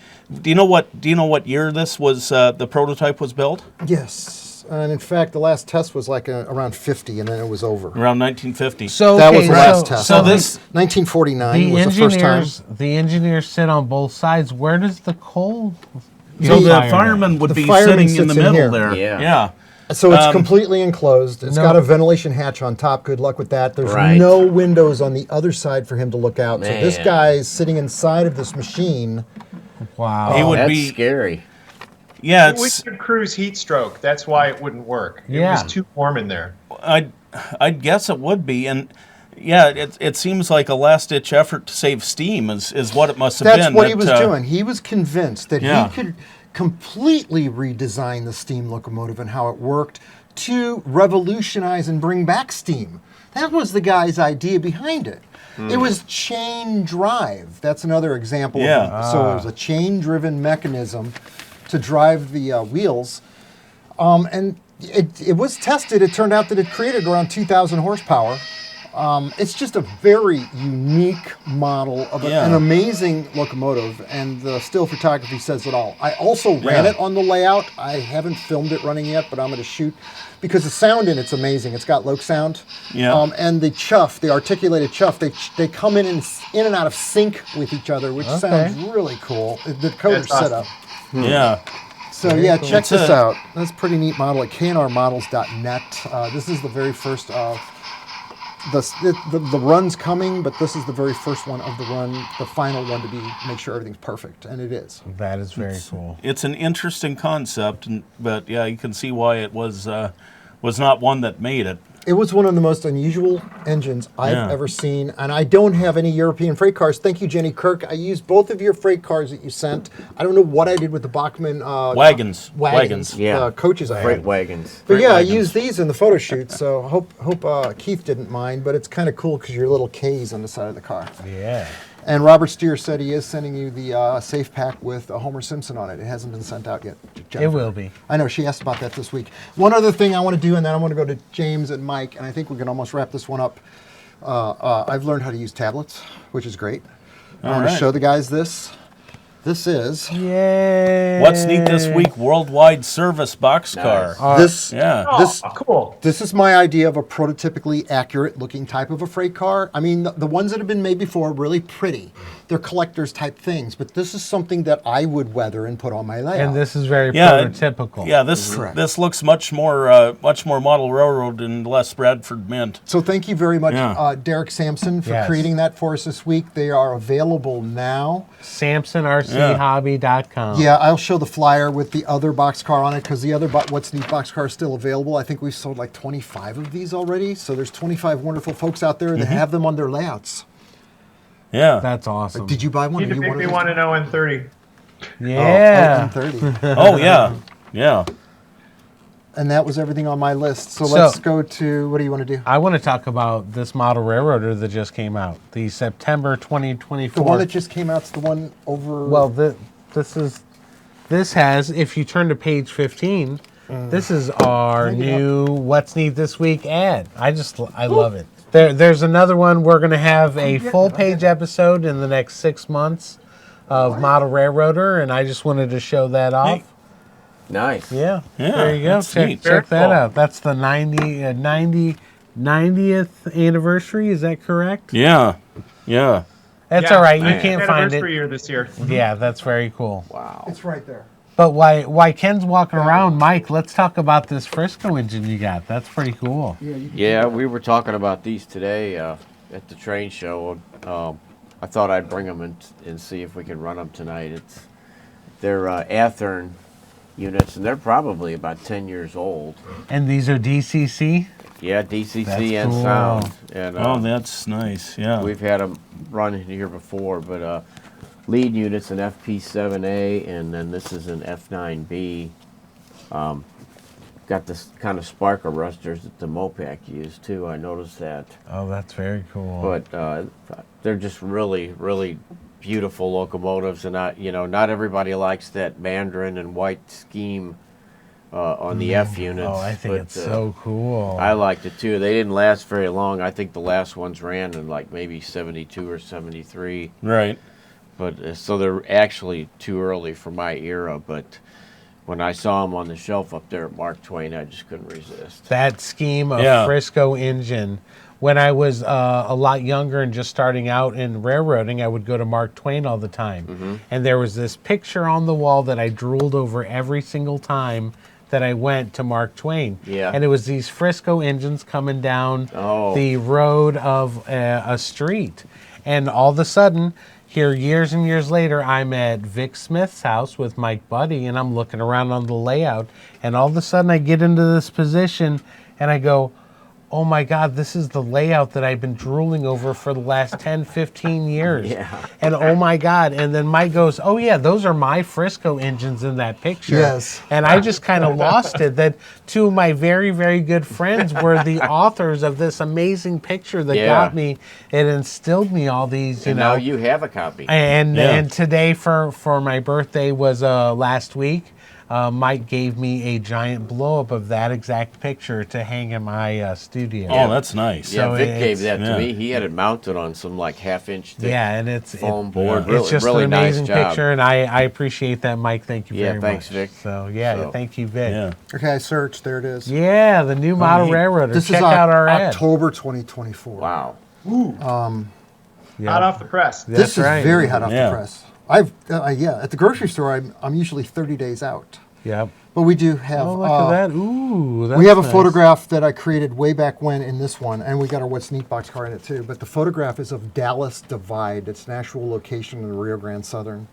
S5: you know what year this was? The prototype was built
S7: Yes. And in fact, the last test was like around 50, and then it was over.
S5: around 1950.
S6: So
S7: That
S6: okay,
S7: was the last test.
S5: so this-
S7: 1949 was the first time.
S6: The engineers sit on both sides. Where does the coal?
S5: So the
S6: fireman.
S5: fireman would
S7: The
S5: be
S7: fireman
S5: sitting in the
S7: sits in
S5: middle
S7: here.
S5: there.
S3: Yeah.
S5: Yeah.
S7: So it's completely enclosed. It's
S6: No.
S7: got a ventilation hatch on top. Good luck with that. There's
S3: Right.
S7: no windows on the other side for him to look out. So this
S3: Man.
S7: guy is sitting inside of this machine.
S6: Wow.
S5: He would
S3: That's
S5: be.
S3: scary.
S5: Yeah,
S4: It would
S5: it's.
S4: give Cruise heat stroke. That's why it wouldn't work. It
S6: Yeah.
S4: was too warm in there.
S5: I'd guess it would be, and yeah, it seems like a last-ditch effort to save steam is what it must have been.
S7: That's what he was
S5: that,
S7: doing. He was convinced that
S5: Yeah.
S7: he could completely redesign the steam locomotive and how it worked to revolutionize and bring back steam. That was the guy's idea behind it. It was chain drive. That's another example.
S5: Yeah.
S7: So it was a chain-driven mechanism to drive the wheels. And it was tested. It turned out that it created around 2,000 horsepower. It's just a very unique model of
S5: Yeah.
S7: an amazing locomotive, and the still photography says it all. I also ran
S5: Yeah.
S7: it on the layout. I haven't filmed it running yet, but I'm going to shoot because the sound in it's amazing. It's got loc sound,
S5: Yeah.
S7: and the chuff, the articulated chuff, they come in and out of sync with each other, which sounds really cool. The coder's
S4: That's
S7: set
S4: awesome.
S7: up.
S5: Yeah.
S7: So yeah, check
S5: It's
S7: this
S5: a-
S7: out. That's a pretty neat model at knrmodels.net. This is the very first the run's coming, but this is the very first one of the run, the final one to make sure everything's perfect, and it is.
S6: That is very cool.
S5: It's an interesting concept, but yeah, you can see why it was not one that made it.
S7: It was one of the most unusual engines I've
S5: Yeah.
S7: ever seen, and I don't have any European freight cars. Thank you, Jenny Kirk. I used both of your freight cars that you sent. I don't know what I did with the Bachmann
S5: Wagons.
S3: Yeah.
S7: coaches I
S3: Freight
S7: had.
S3: wagons.
S7: But yeah, I
S5: wagons.
S7: used these in the photo shoot, so hope Keith didn't mind. But it's kind of cool because your little K's on the side of the car.
S6: Yeah.
S7: And Robert Steer said he is sending you the safe pack with Homer Simpson on it. It hasn't been sent out yet.
S6: It
S7: Jennifer.
S6: will be.
S7: I know, she asked about that this week. One other thing I want to do, and then I want to go to James and Mike, and I think we can almost wrap this one up. I've learned how to use tablets, which is great. I want to
S5: right.
S7: show the guys this. This is
S6: Yay.
S5: What's neat this week? Worldwide service boxcar.
S3: Nice.
S7: this.
S6: Yeah.
S4: Oh,
S7: This
S4: cool.
S7: This is my idea of a prototypically accurate looking type of a freight car. I mean, the ones that have been made before are really pretty. They're collector's type things, but this is something that I would weather and put on my layout.
S6: And this is very
S5: Yeah,
S6: prototypical.
S5: Yeah, this
S7: Correct.
S5: this looks much more model railroad and less Bradford Mint.
S7: So thank you very much,
S5: Yeah.
S7: Derek Sampson, for
S6: Yes.
S7: creating that for us this week. They are available now.
S6: SamsonRCHobby.com.
S7: Yeah, I'll show the flyer with the other boxcar on it because the other What's Neat boxcar is still available. I think we've sold like 25 of these already. So there's 25 wonderful folks out there that have them on their layouts.
S5: Yeah.
S6: That's awesome.
S7: Did you buy one?
S4: Need
S7: Are
S4: to
S7: you
S4: make
S7: one
S4: me
S7: of
S4: want
S7: those?
S4: to know in 30.
S6: Yeah.
S7: Oh, M30.
S5: Oh yeah. Yeah.
S7: And that was everything on my list. So
S6: So-
S7: let's go to, what do you want to do?
S6: I want to talk about this model railroader that just came out, the September 2024.
S7: The one that just came out's the one over.
S6: Well, this has, if you turn to page 15, this is our
S7: Bring it
S6: new What's Neat This Week ad. I love it. There's another one. We're going to have a full page episode in the next 6 months of Model Railroader, and I just wanted to show that off.
S3: Nice.
S6: Yeah,
S5: Yeah,
S6: there you go.
S5: that's
S6: Check
S5: neat.
S6: that
S4: Very cool.
S6: out. That's the 90th anniversary. Is that correct?
S5: Yeah. Yeah.
S6: That's
S4: Yeah,
S6: all right. You
S4: my
S6: can't find
S4: anniversary
S6: it.
S4: year this year.
S6: Yeah, that's very cool.
S3: Wow.
S7: It's right there.
S6: But why Ken's walking around, Mike, let's talk about this Frisco engine you got. That's pretty cool.
S3: Yeah, we were talking about these today at the train show. I thought I'd bring them and see if we could run them tonight. They're Athearn units, and they're probably about 10 years old.
S6: And these are DCC?
S3: Yeah, DCC
S6: That's
S3: and
S6: cool.
S3: sound. And,
S5: Oh, that's nice. Yeah.
S3: we've had them run in here before, but lead units an FP7A, and then this is an F9B. Got this kind of spark arresters that the Mopac used too. I noticed that.
S6: Oh, that's very cool.
S3: But they're just really, really beautiful locomotives, and not everybody likes that mandarin and white scheme on the F units.
S6: Oh, I think
S3: but,
S6: it's so cool.
S3: I liked it too. They didn't last very long. I think the last ones ran in like maybe 72 or 73.
S5: Right.
S3: But so they're actually too early for my era. But when I saw them on the shelf up there at Mark Twain, I just couldn't resist.
S6: That scheme of
S5: Yeah.
S6: Frisco engine. When I was a lot younger and just starting out in railroading, I would go to Mark Twain all the time. And there was this picture on the wall that I drooled over every single time that I went to Mark Twain.
S3: Yeah.
S6: And it was these Frisco engines coming down the road of a street. And all of a sudden, here years and years later, I'm at Vic Smith's house with Mike Buddy, and I'm looking around on the layout, and all of a sudden I get into this position, and I go, oh my God, this is the layout that I've been drooling over for the last 10, 15 years.
S3: Yeah.
S6: And oh my God. And then Mike goes, oh yeah, those are my Frisco engines in that picture.
S7: Yes.
S6: And I just kind of lost it that two of my very, very good friends were the authors of this amazing picture that got me. It instilled me all these,
S3: And now you have a copy.
S6: And today for my birthday was last week. Mike gave me a giant blow up of that exact picture to hang in my studio.
S5: Oh, that's nice.
S3: Yeah,
S6: So
S3: Vic gave that
S5: yeah.
S3: to me. He had it mounted on some like half-inch thick
S6: and it's
S3: foam board.
S6: It's
S3: Really,
S6: just
S3: really
S6: an
S3: nice
S6: amazing
S3: job.
S6: picture, and I appreciate that, Mike. Thank you
S3: Yeah,
S6: very
S3: thanks,
S6: much.
S3: Vic.
S6: So thank you, Vic.
S5: Yeah.
S7: Okay, I searched. There it is.
S6: Yeah, the new model
S5: neat.
S6: railroader.
S7: This
S6: Check
S7: is
S6: out our ad.
S7: October 2024.
S3: Wow.
S6: Yeah.
S4: Hot off the press.
S7: This
S6: That's
S7: is
S6: right.
S7: very hot off
S5: Yeah.
S7: the press. I've at the grocery store. I'm usually 30 days out,
S6: Yep.
S7: but we do have.
S6: Oh, look at that. Ooh, that's
S7: We have a
S6: nice.
S7: photograph that I created way back when in this one, and we got our What's Neat box car in it too. But the photograph is of Dallas Divide. It's an actual location in the Rio Grande Southern.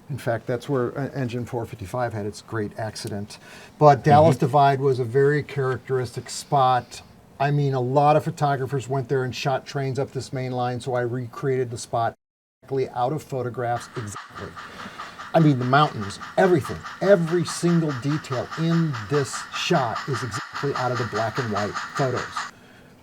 S7: In fact, that's where engine 455 had its great accident. But Dallas Divide was a very characteristic spot. I mean, a lot of photographers went there and shot trains up this main line, so I recreated the spot exactly out of photographs exactly. I mean, the mountains, everything, every single detail in this shot is exactly out of the black and white photos.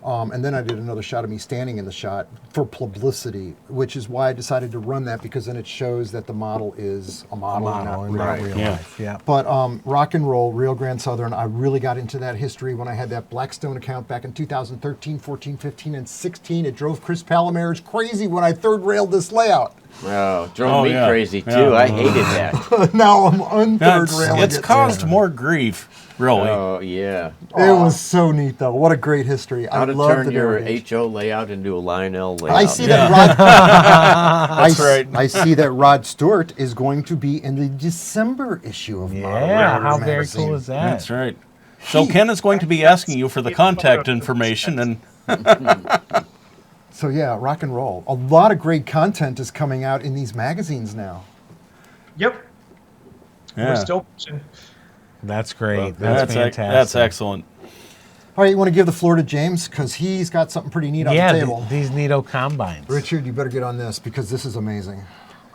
S7: And then I did another shot of me standing in the shot for publicity, which is why I decided to run that, because then it shows that the model is a model,
S6: Model
S7: not
S6: in
S7: real.
S6: real
S5: Yeah.
S6: life. Yeah.
S7: But rock and roll, Rio Grande Southern, I really got into that history when I had that Blackstone account back in 2013, 14, 15, and 16. It drove Chris Palomares crazy when I third railed this layout.
S3: Oh, drove
S5: Oh,
S3: me
S5: yeah.
S3: crazy too.
S5: Yeah.
S3: I hated that.
S7: Now I'm un-third railing
S5: It's
S7: it.
S5: caused more grief, really.
S3: Oh yeah.
S7: It was so neat, though. What a great history.
S3: How
S7: I
S3: to
S7: love
S3: turn
S7: the
S3: your
S7: narrative.
S3: HO layout into a Lionel layout.
S7: I see that Rod.
S5: That's right.
S7: I see that Rod Stewart is going to be in the December issue of Model
S6: Yeah,
S7: Railroad
S6: how very
S7: magazine.
S6: cool is that?
S5: That's right. So Ken is going to be asking you for the contact information, and
S7: So yeah, rock and roll. A lot of great content is coming out in these magazines now.
S4: Yep.
S5: yeah,
S4: We're still pushing.
S6: That's great.
S5: that's
S6: fantastic.
S5: that's excellent.
S7: All right, you want to give the floor to James because he's got something pretty neat on
S6: Yeah,
S7: the table.
S6: these Nito combines.
S7: Richard, you better get on this because this is amazing.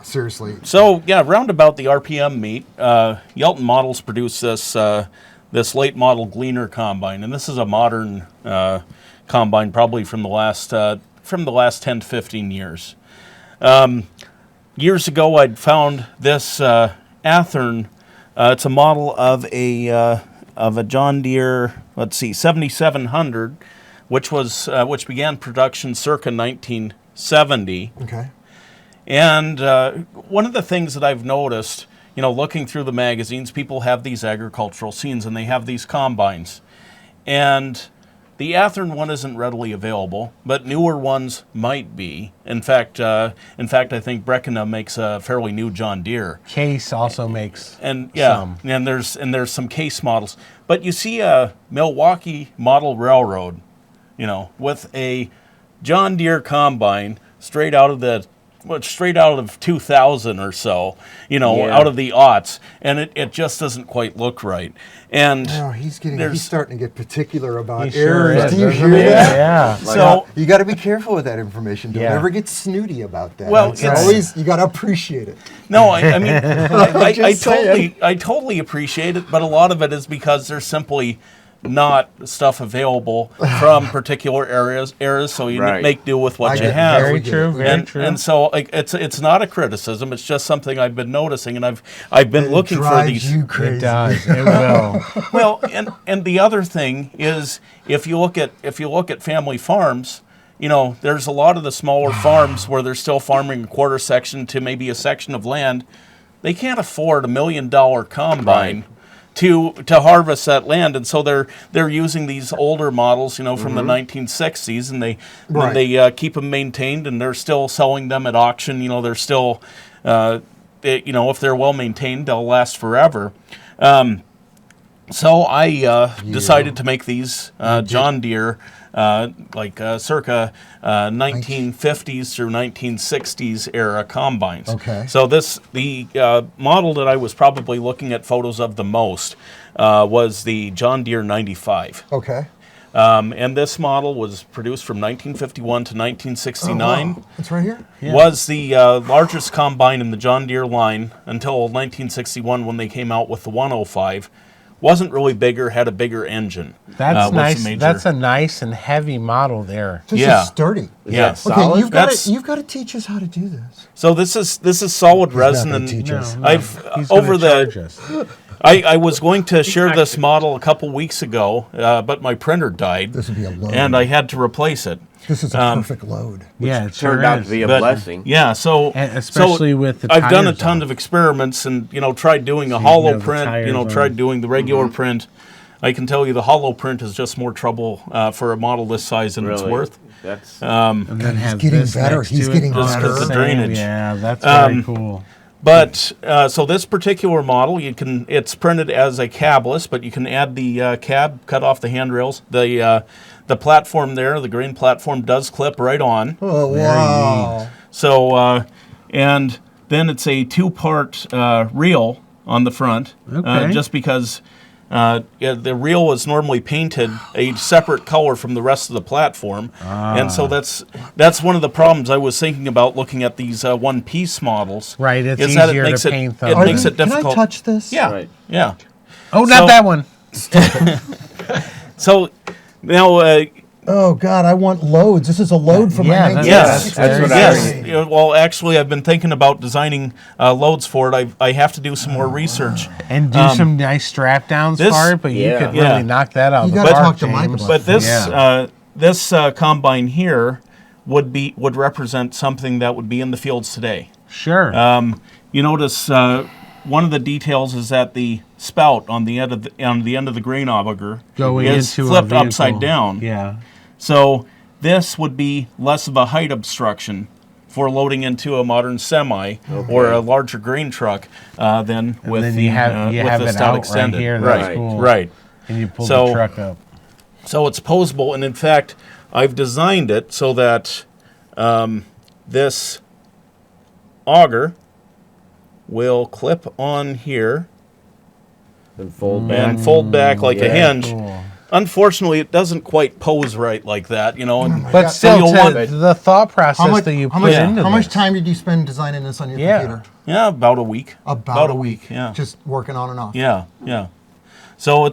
S7: Seriously.
S5: So yeah, round about the RPM meet, Yelton Models produced this late model Gleaner combine, and this is a modern combine, probably from the last 10 to 15 years. Years ago, I'd found this Athearn. It's a model of a John Deere, 7700, which began production circa 1970.
S7: Okay.
S5: And one of the things that I've noticed, looking through the magazines, people have these agricultural scenes and they have these combines. And The Athearn one isn't readily available, but newer ones might be. In fact, I think Breckenham makes a fairly new John Deere.
S6: Case also makes
S5: And
S6: some.
S5: and there's some Case models. But you see a Milwaukee model railroad, with a John Deere combine straight out of 2000 or so, out of the aughts, and it just doesn't quite look right. And
S7: he's starting to get particular about
S6: He sure
S7: errors.
S6: is,
S7: Do you
S6: doesn't
S7: hear
S6: he?
S7: that?
S6: Yeah.
S5: so
S7: You got to be careful with that information. Don't
S6: Yeah.
S7: ever get snooty about that.
S5: Well,
S7: it's
S5: it's-
S7: always you got to appreciate it.
S5: no, I mean, I
S7: Just saying.
S5: totally appreciate it, but a lot of it is because there's simply not stuff available from particular areas, so you
S3: Right.
S5: make do with what
S7: I
S5: you
S7: get
S5: have.
S6: Very true. Very
S5: and,
S6: true.
S5: and so it's not a criticism. It's just something I've been noticing, and I've been looking for
S7: Drives
S5: these.
S7: you crazy.
S6: It does. It will.
S5: Well, and the other thing is, if you look at family farms, there's a lot of the smaller farms where they're still farming a quarter section to maybe a section of land. They can't afford $1 million combine to harvest that land, and so they're using these older models, from the 1960s, and they keep them maintained, and they're still selling them at auction. They're still, if they're well maintained, they'll last forever. So I decided to make these John Deere, circa 1950s through 1960s era combines.
S7: Okay.
S5: So the model that I was probably looking at photos of the most was the John Deere 95.
S7: Okay.
S5: And this model was produced from 1951 to 1969.
S7: Oh, it's right here.
S5: Was the largest combine in the John Deere line until 1961 when they came out with the 105. Wasn't really bigger, had a bigger engine.
S6: That's
S5: was the
S6: nice.
S5: major-
S6: That's a nice and heavy model there.
S7: This
S5: Yeah.
S7: is sturdy.
S5: Yeah.
S3: Is
S7: Okay,
S3: that solid?
S7: you've got to teach us how to do this.
S5: So this is solid resin,
S7: gonna
S5: and
S7: teach us.
S5: I've
S6: He's gonna
S5: over
S6: charge
S5: the.
S6: us.
S5: I was going to share this model a couple weeks ago, but my printer died,
S7: This would be a load.
S5: and I had to replace it.
S7: This is a perfect load.
S6: Yeah, it sure
S3: Turned out
S6: is.
S3: to be a
S5: But-
S3: blessing.
S5: Yeah, so
S6: And especially
S5: so
S6: with the
S5: I've done a
S6: tires
S5: ton
S6: on.
S5: of experiments, and tried doing a
S6: you
S5: hollow
S6: know the
S5: print.
S6: tires on.
S5: Tried doing the regular print. I can tell you the hollow print is just more trouble for a model this size than it's
S3: Really.
S5: worth.
S3: That's
S6: And then has
S7: getting
S6: this
S7: better.
S6: next
S7: He's
S6: to it.
S7: getting
S6: Just
S7: better.
S6: the
S5: Just the
S6: same.
S5: drainage.
S6: Yeah, that's very cool.
S5: But so this particular model, it's printed as a cabless, but you can add the cab, cut off the handrails. The platform there, the grain platform, does clip right on.
S7: Oh, wow.
S5: So and then it's a two-part reel on the front,
S6: Okay.
S5: just because the reel is normally painted a separate color from the rest of the platform, and so that's one of the problems I was thinking about looking at these one-piece models.
S6: Right, it's
S5: is that
S6: easier
S5: it makes
S6: to
S5: it,
S6: paint
S5: It
S6: them.
S5: makes it difficult.
S7: Can I touch this?
S5: Yeah,
S3: Right.
S5: yeah.
S6: Oh, not
S5: So-
S6: that one.
S5: So now.
S7: Oh, God, I want loads. This is a load for
S6: Yeah,
S7: my
S6: that's-
S7: 1960s.
S5: Yes,
S3: That's what I
S5: yes.
S3: heard.
S5: Yeah, well, actually, I've been thinking about designing loads for it. I have to do some more research.
S6: And do some nice strap downs
S5: this-
S6: for it, but you
S3: Yeah.
S6: could
S5: Yeah.
S6: really knock that out.
S7: You
S6: of the
S7: gotta
S6: park,
S7: talk to Mike
S6: James.
S7: about
S5: But this
S6: Yeah.
S5: this combine here would represent something that would be in the fields today.
S6: Sure.
S5: You notice one of the details is that the spout on the end of the grain auger
S6: Going
S5: is
S6: into
S5: flipped
S6: a vehicle.
S5: upside down.
S6: Yeah.
S5: So this would be less of a height obstruction for loading into a modern semi or a larger grain truck than
S6: And
S5: with
S6: then
S5: the
S6: you have
S5: the
S6: it
S5: stout
S6: out
S5: extended.
S6: right here.
S5: Right,
S6: That's cool.
S5: right.
S6: And you pull
S5: So-
S6: the truck up.
S5: So it's posable, and in fact, I've designed it so that this auger will clip on here
S3: and fold back.
S5: and fold back like a
S3: Yeah.
S5: hinge.
S6: Cool.
S5: Unfortunately, it doesn't quite pose right like that, and
S6: But still,
S5: you'll
S6: to
S5: want-
S6: the thought process that you put into
S7: how much
S6: this.
S7: time did you spend designing this on your
S6: Yeah.
S7: computer?
S5: yeah, about a week.
S7: About a week.
S5: Yeah.
S7: Just working on and off.
S5: Yeah, yeah. So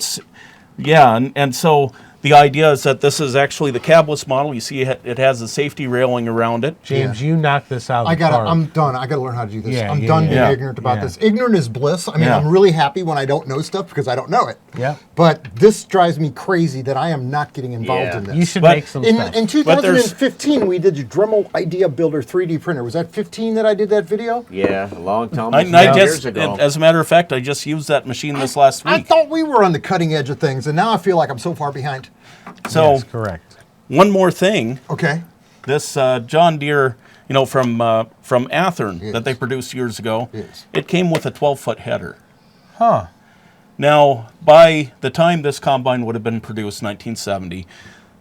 S5: and so the idea is that this is actually the cabless model. You see it has a safety railing around it.
S6: James, you knocked this out of the park.
S7: I'm done. I gotta learn how to do this.
S6: Yeah,
S7: I'm
S6: yeah,
S7: done being
S5: yeah.
S7: ignorant about
S6: Yeah.
S7: this. Ignorant is bliss. I mean,
S5: Yeah.
S7: I'm really happy when I don't know stuff because I don't know it.
S6: Yeah.
S7: But this drives me crazy that I am not getting involved
S3: Yeah.
S7: in this.
S6: You should
S5: But
S6: make some
S7: in,
S6: stuff.
S7: in 2015, we did the Dremel Idea Builder 3D printer. Was that 15 that I did that video?
S3: Yeah, a long time
S5: I
S3: years
S5: just,
S3: ago.
S5: as a matter of fact, I just used that machine this last
S7: I
S5: week.
S7: thought we were on the cutting edge of things, and now I feel like I'm so far behind.
S5: Right. So
S6: Yes, correct.
S5: one more thing.
S7: Okay.
S5: This John Deere, from Athern
S7: Yes.
S5: that they produced years ago,
S7: Yes.
S5: it came with a 12-foot header.
S6: Huh.
S5: Now, by the time this combine would have been produced, 1970,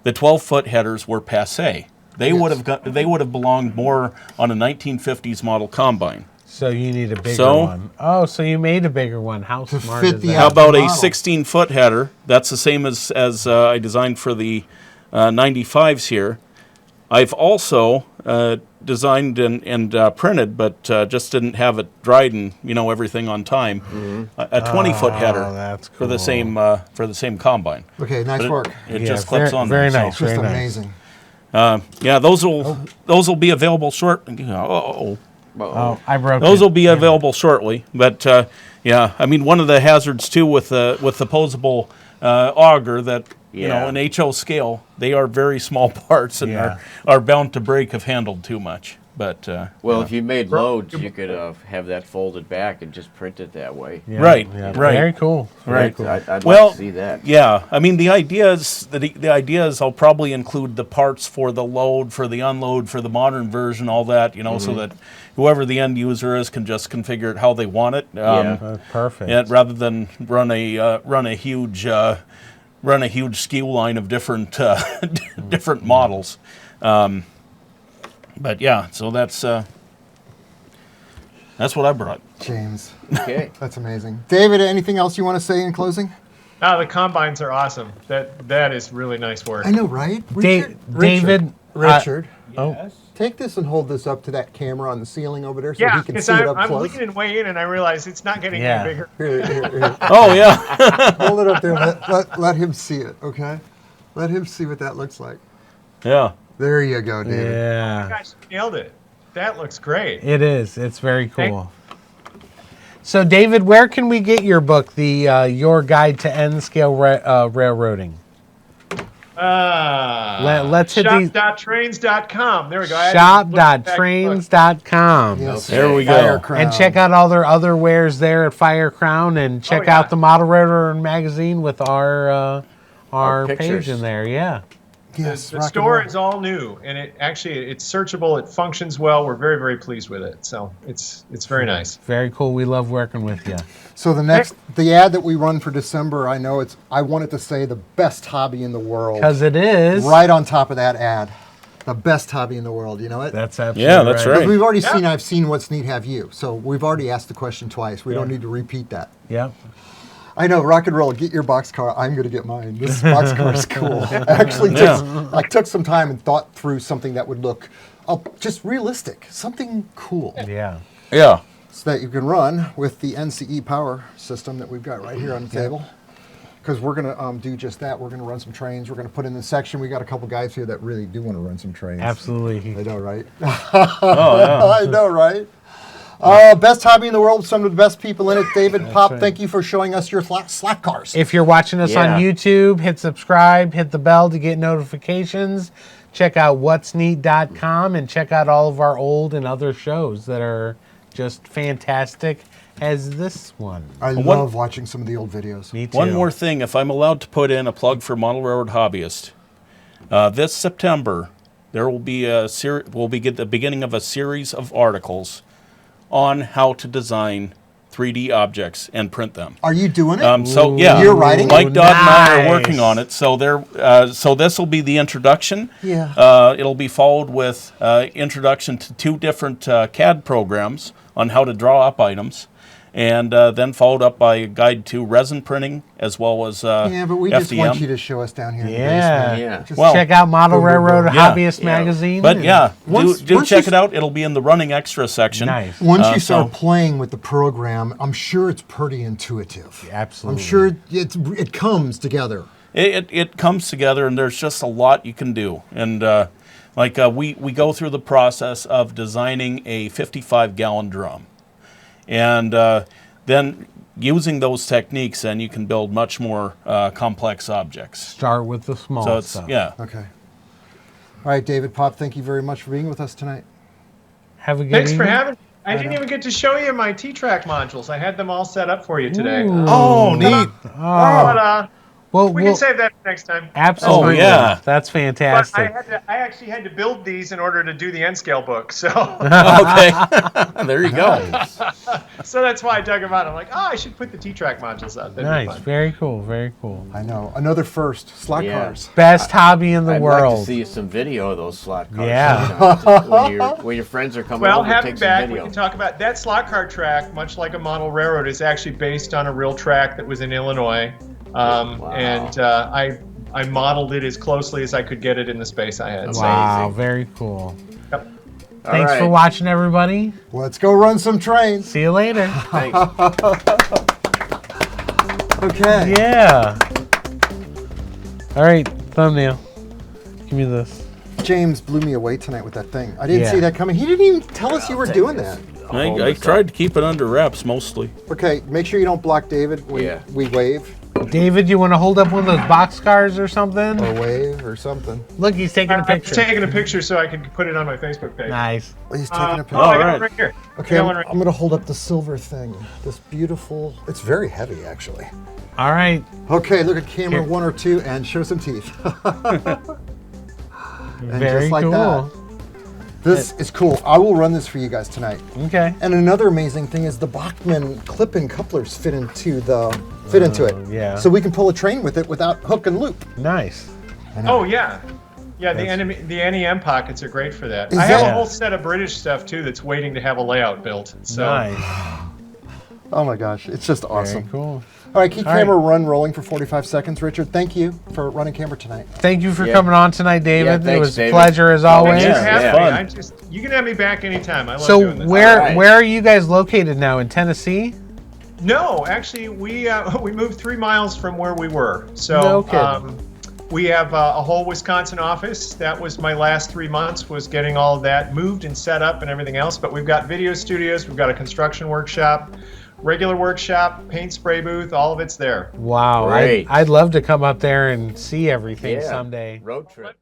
S5: the 12-foot headers were passé. They would have belonged more on a 1950s model combine.
S6: So you need a bigger
S5: So-
S6: one. Oh, so you made a bigger one. How smart
S7: fit
S6: is
S7: the
S6: that?
S5: How about a
S7: model.
S5: 16-foot header? That's the same as I designed for the 95s here. I've also designed and printed, but just didn't have it dried and everything on time. A 20-foot header
S6: that's
S5: for the
S6: cool.
S5: same combine.
S7: Okay, nice
S5: But it-
S7: work.
S5: It
S6: Yeah,
S5: just clips on
S6: very
S5: there.
S6: nice.
S7: Just
S6: Very nice.
S7: amazing.
S5: Yeah, those will be available short.
S6: Oh, I broke
S5: Those
S6: it.
S5: will be available shortly. But yeah, I mean, one of the hazards too with the posable auger that
S3: Yeah.
S5: an HO scale, they are very small parts and
S6: Yeah.
S5: are bound to break if handled too much. But
S3: Well, if you made loads, you could have that folded back and just print it that way.
S6: Yeah,
S5: Right,
S6: yeah.
S5: right.
S6: Very cool. Very
S5: Right.
S6: cool.
S3: I'd
S5: Well,
S3: like to see that.
S5: yeah, I mean the idea is I'll probably include the parts for the load, for the unload, for the modern version, all that, so that whoever the end user is can just configure it how they want it.
S6: Perfect.
S5: Yeah, rather than run a huge SKU line of different different models. But yeah, so that's what I brought.
S7: James,
S3: Okay.
S7: that's amazing. David, anything else you want to say in closing?
S4: The combines are awesome. That is really nice work.
S7: I know, right?
S6: David,
S7: Richard,
S6: oh,
S7: take this and hold this up to that camera on the ceiling over there so
S4: Yeah,
S7: he can
S4: because
S7: see it up
S4: I'm
S7: close.
S4: leaning way in and I realize it's not getting
S6: Yeah.
S4: any bigger.
S7: Here.
S5: Oh yeah,
S7: Hold it up there. Let him see it, okay? Let him see what that looks like.
S5: yeah.
S7: There you go, David.
S6: yeah.
S4: Gosh, nailed it. That looks great.
S6: It is. It's very cool. So, David, where can we get your book, the Your Guide to N-Scale Railroading? Let's hit these.
S4: Shop.trains.com. There we go. I had to look back.
S6: Shop.trains.com.
S7: Yes.
S5: There we go.
S7: Fire Crown.
S6: And check out all their other wares there at Fire Crown, and check
S4: yeah.
S6: out the Model Railroader magazine with our page
S3: pictures.
S6: in there. Yeah.
S7: Yes,
S4: The
S7: rock and
S4: store
S7: roll.
S4: is all new, and it's searchable. It functions well. We're very, very pleased with it. So it's very nice.
S6: Very cool. We love working with you.
S7: So the ad that we run for December, I wanted to say the best hobby in the world.
S6: Because it is.
S7: Right on top of that ad. The best hobby in the world, you know it?
S6: That's absolutely
S5: Yeah, that's right.
S7: We've already seen I've seen What's Neat Have You. So we've already asked the question twice. We don't need to repeat that.
S6: Yep.
S7: I know, rock and roll, get your boxcar. I'm going to get mine. This boxcar is cool. I took some time and thought through something that would look just realistic, something cool.
S6: Yeah.
S5: Yeah.
S7: So that you can run with the NCE power system that we've got right here on the table. Because we're going to do just that. We're going to run some trains. We're going to put in the section. We got a couple guys here that really do want to run some trains.
S6: Absolutely.
S7: I know, right?
S5: Oh yeah.
S7: I know, right? Best hobby in the world, some of the best people in it. David Popp,
S6: right.
S7: thank you for showing us your slack cars.
S6: If you're watching us
S3: Yeah.
S6: on YouTube, hit subscribe, hit the bell to get notifications. Check out what'sneat.com and check out all of our old and other shows that are just fantastic as this one.
S7: I love watching some of the old videos.
S6: Me too.
S5: One more thing, if I'm allowed to put in a plug for Model Railroad Hobbyist, this September there will be the beginning of a series of articles on how to design 3D objects and print them.
S7: Are you doing it?
S5: So yeah,
S7: You're writing it?
S5: Mike Dodd and I are
S6: Nice.
S5: working on it. So so this will be the introduction.
S7: Yeah.
S5: It'll be followed with introduction to 2 different CAD programs on how to draw up items, and then followed up by a guide to resin printing as well as
S7: Yeah, but we
S5: FDM.
S7: just want you to show us down here in the
S6: Yeah.
S7: basement.
S3: Yeah.
S7: Just-
S5: Well,
S6: Check out Model Railroad
S5: Yeah.
S6: Hobbyist magazine.
S5: But
S6: and-
S5: yeah,
S7: Once
S5: do
S7: you
S5: check
S7: s-
S5: it out. It'll be in the running extra section.
S6: Nice.
S7: Once you start
S5: so-
S7: playing with the program, I'm sure it's pretty intuitive.
S6: Absolutely.
S7: I'm sure it comes together.
S5: It comes together, and there's just a lot you can do. And we go through the process of designing a 55-gallon drum, and then using those techniques, then you can build much more complex objects.
S6: Start with the small
S5: So it's
S6: stuff.
S5: yeah.
S7: Okay. All right, David Popp, thank you very much for being with us tonight.
S6: Have a good
S4: Thanks for
S6: evening.
S4: having me. I didn't even get to show you my T-Track modules. I had them all set up for you today.
S5: Oh, neat.
S4: But
S6: Well,
S4: We can save that for next time.
S6: Absolutely.
S5: Oh, yeah.
S6: That's
S4: But
S6: fantastic.
S4: I actually had to build these in order to do the N scale book. So
S5: Okay. There you go.
S7: Nice.
S4: so that's why I dug them out. I'm like, I should put the T-Track modules out. That'd be
S6: Nice.
S4: fun.
S6: Very cool. Very cool.
S7: I know. Another first. Slot
S3: Yeah.
S7: cars.
S6: Best hobby in the
S3: I'd
S6: world.
S3: like to see some video of those slot cars.
S6: Yeah.
S3: sometime. when your friends are coming
S4: Well,
S3: over,
S4: have
S3: take
S4: him
S3: some
S4: back. We
S3: video.
S4: can talk about that slot car track, much like a model railroad, is actually based on a real track that was in Illinois. And I modeled it as closely as I could get it in the space I had. So,
S6: Wow.
S3: Amazing.
S6: Very cool.
S4: yep.
S3: All
S6: Thanks for
S3: right.
S6: watching, everybody.
S7: Let's go run some trains.
S6: See you later.
S3: Thanks.
S7: Okay.
S6: Yeah. All right. Thumbnail. Give me this.
S7: James blew me away tonight with that thing. I didn't
S6: Yeah.
S7: see that coming. He didn't even tell us you were doing that.
S5: I tried to keep it under wraps mostly.
S7: Okay, make sure you don't block David when
S3: Yeah.
S7: we wave
S6: David, you want to hold up one of those box cars or something?
S7: or wave or something.
S6: Look, he's taking a
S4: I'm
S6: picture.
S4: taking a picture so I can put it on my Facebook page.
S6: Nice.
S7: He's taking a picture.
S4: I got
S5: right.
S4: it right here.
S7: Okay,
S4: I got
S7: I'm,
S4: one right-
S7: I'm going to hold up the silver thing. This beautiful, it's very heavy actually.
S6: All right.
S7: Okay, look at camera
S6: Here.
S7: 1 or 2 and show some teeth. And
S6: Very
S7: just like
S6: cool.
S7: that. This is cool. I will run this for you guys tonight.
S6: Okay.
S7: And another amazing thing is the Bachmann clip-in couplers fit into it.
S6: yeah.
S7: So we can pull a train with it without hook and loop.
S6: Nice.
S4: Oh yeah, yeah. The NEM pockets are great for that.
S7: Is
S4: I have
S7: that-
S4: a whole set of British stuff too that's waiting to have a layout built. So
S6: Nice.
S7: Oh my gosh, it's just awesome.
S6: Very cool.
S7: All right, keep
S6: All right.
S7: camera run rolling for 45 seconds. Richard, thank you for running camera tonight.
S6: Thank you for
S3: Yeah.
S6: coming on tonight, David.
S3: Yeah,
S6: It
S3: thanks,
S6: was a
S3: David.
S6: pleasure as
S3: Oh,
S6: always.
S4: Thanks
S3: Yeah,
S4: for having
S3: yeah.
S4: me. You can have me back anytime. I love
S6: So
S4: doing this.
S6: where
S3: All right.
S6: are you guys located now? In Tennessee?
S4: No, actually, we moved 3 miles from where we were. So
S6: No kidding.
S4: we have a whole Wisconsin office. That was my last 3 months, was getting all of that moved and set up and everything else. But we've got video studios, we've got a construction workshop, regular workshop, paint spray booth, all of it's there.
S6: Wow.
S3: Great.
S6: I'd love to come up there and see everything
S3: Yeah.
S6: someday.
S3: Road trip.